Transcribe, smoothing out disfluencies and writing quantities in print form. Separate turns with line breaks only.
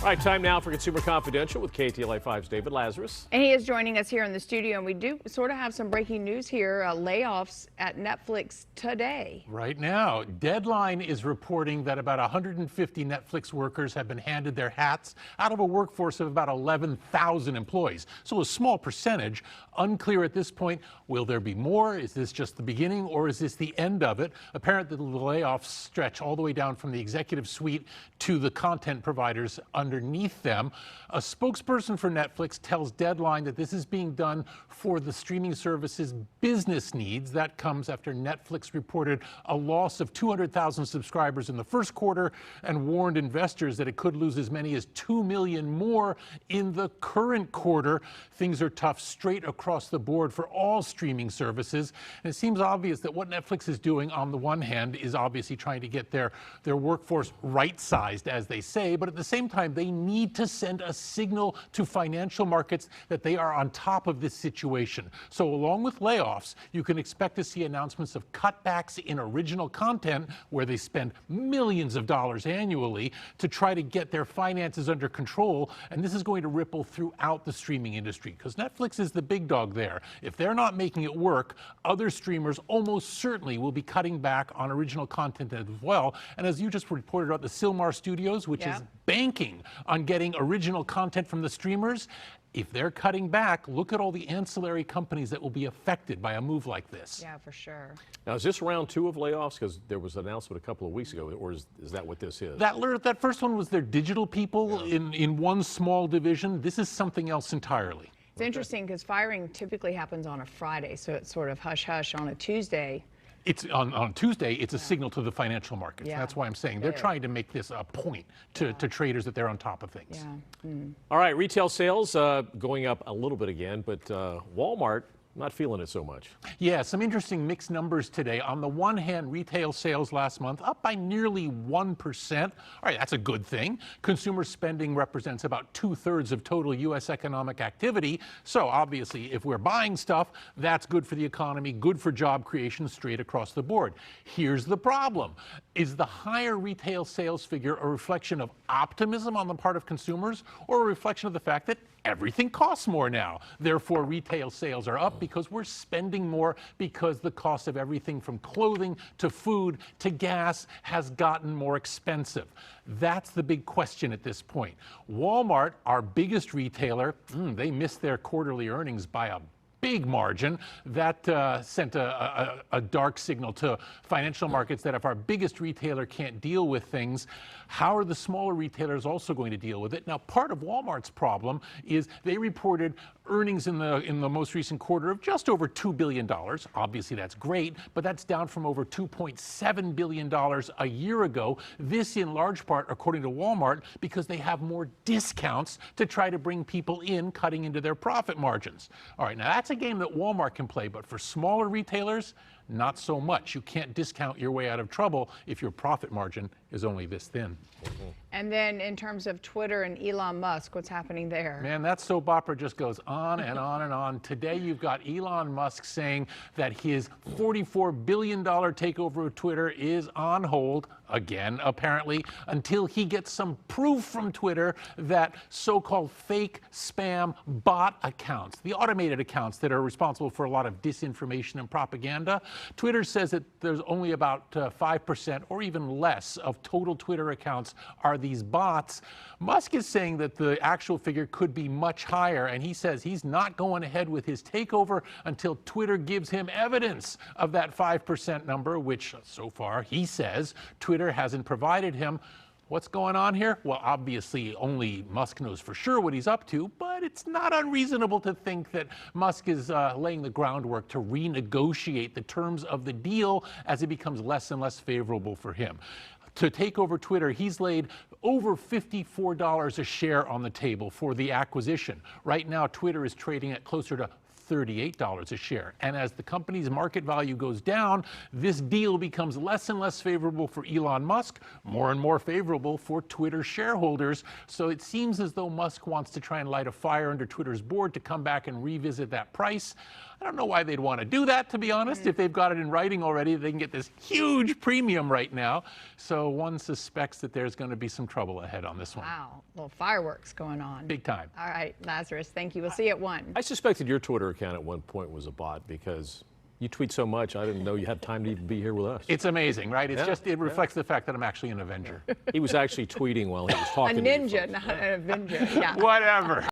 All right, time now for Consumer Confidential with KTLA5's David Lazarus.
And he is joining us here in the studio, and we do sort of have some breaking news here, layoffs at Netflix today.
Right now, Deadline is reporting that about 150 Netflix workers have been handed their hats out of a workforce of about 11,000 employees. So a small percentage. Unclear at this point, will there be more? Is this just the beginning or is this the end of it? Apparently the layoffs stretch all the way down from the executive suite to the content providers underneath them. A spokesperson for Netflix tells Deadline that this is being done for the streaming service's business needs. That comes after Netflix reported a loss of 200,000 subscribers in the first quarter and warned investors that it could lose as many as 2 million more in the current quarter. Things are tough straight across the board for all streaming services. And it seems obvious that what Netflix is doing on the one hand is obviously trying to get their workforce right-sized, as they say, but at the same time, they need to send a signal to financial markets that they are on top of this situation. So along with layoffs, you can expect to see announcements of cutbacks in original content where they spend millions of dollars annually to try to get their finances under control. And this is going to ripple throughout the streaming industry because Netflix is the big dog there. If they're not making it work, other streamers almost certainly will be cutting back on original content as well. And as you just reported about the Silmar Studios, which is banking on getting original content from the streamers, if they're cutting back, look at all the ancillary companies that will be affected by a move like this.
Yeah, for sure.
Now, is this round two of layoffs? Because there was an announcement a couple of weeks ago, or is that what this is?
That first one was their digital people in one small division. This is something else entirely.
It's interesting because firing typically happens on a Friday, so it's sort of hush-hush on a Tuesday.
It's on Tuesday, it's a signal to the financial markets.
Yeah.
That's why I'm saying they're trying to make this a point to traders that they're on top of things.
Yeah.
All right, retail sales going up a little bit again, but Walmart not feeling it so much.
Yeah, some interesting mixed numbers today. On the one hand, retail sales last month up by nearly 1%. All right, that's a good thing. Consumer spending represents about 2/3 of total U.S. economic activity. So obviously, if we're buying stuff, that's good for the economy, good for job creation straight across the board. Here's the problem. Is the higher retail sales figure a reflection of optimism on the part of consumers or a reflection of the fact that everything costs more now? Therefore, retail sales are up because we're spending more because the cost of everything from clothing to food to gas has gotten more expensive. That's the big question at this point. Walmart, our biggest retailer, they missed their quarterly earnings by a big margin. That sent a dark signal to financial markets that if our biggest retailer can't deal with things, how are the smaller retailers also going to deal with it? Now, part of Walmart's problem is they reported earnings in the most recent quarter of just over $2 billion. Obviously, that's great, but that's down from over $2.7 billion a year ago. This in large part, according to Walmart, because they have more discounts to try to bring people in, cutting into their profit margins. All right, now that's a game that Walmart can play, but for smaller retailers, not so much. You can't discount your way out of trouble if your profit margin is only this thin.
And then in terms of Twitter and Elon Musk, what's happening there?
Man, that soap opera just goes on and on and on. Today, you've got Elon Musk saying that his $44 billion takeover of Twitter is on hold, again, apparently, until he gets some proof from Twitter that so-called fake spam bot accounts, the automated accounts that are responsible for a lot of disinformation and propaganda, Twitter says that there's only about 5% or even less of total Twitter accounts are these bots. Musk is saying that the actual figure could be much higher, and he says he's not going ahead with his takeover until Twitter gives him evidence of that 5% number, which so far, he says, Twitter hasn't provided him. What's going on here? Well, obviously, only Musk knows for sure what he's up to, but it's not unreasonable to think that Musk is laying the groundwork to renegotiate the terms of the deal as it becomes less and less favorable for him. To take over Twitter, he's laid over $54 a share on the table for the acquisition. Right now, Twitter is trading at closer to $38 a share. And as the company's market value goes down, this deal becomes less and less favorable for Elon Musk, more and more favorable for Twitter shareholders. So it seems as though Musk wants to try and light a fire under Twitter's board to come back and revisit that price. I don't know why they'd want to do that, to be honest. If they've got it in writing already, they can get this huge premium right now. So one suspects that there's going to be some trouble ahead on this one.
Wow, little fireworks going on.
Big time.
All right, Lazarus, thank you. We'll see you at 1.
I suspected your Twitter account at one point was a bot because you tweet so much, I didn't know you had time to even be here with us.
It's amazing, right? It's
Yeah,
just, it reflects the fact that I'm actually an Avenger.
He was actually tweeting while he was
A
talking to you
ninja,
folks.
not an Avenger. Yeah.
Whatever.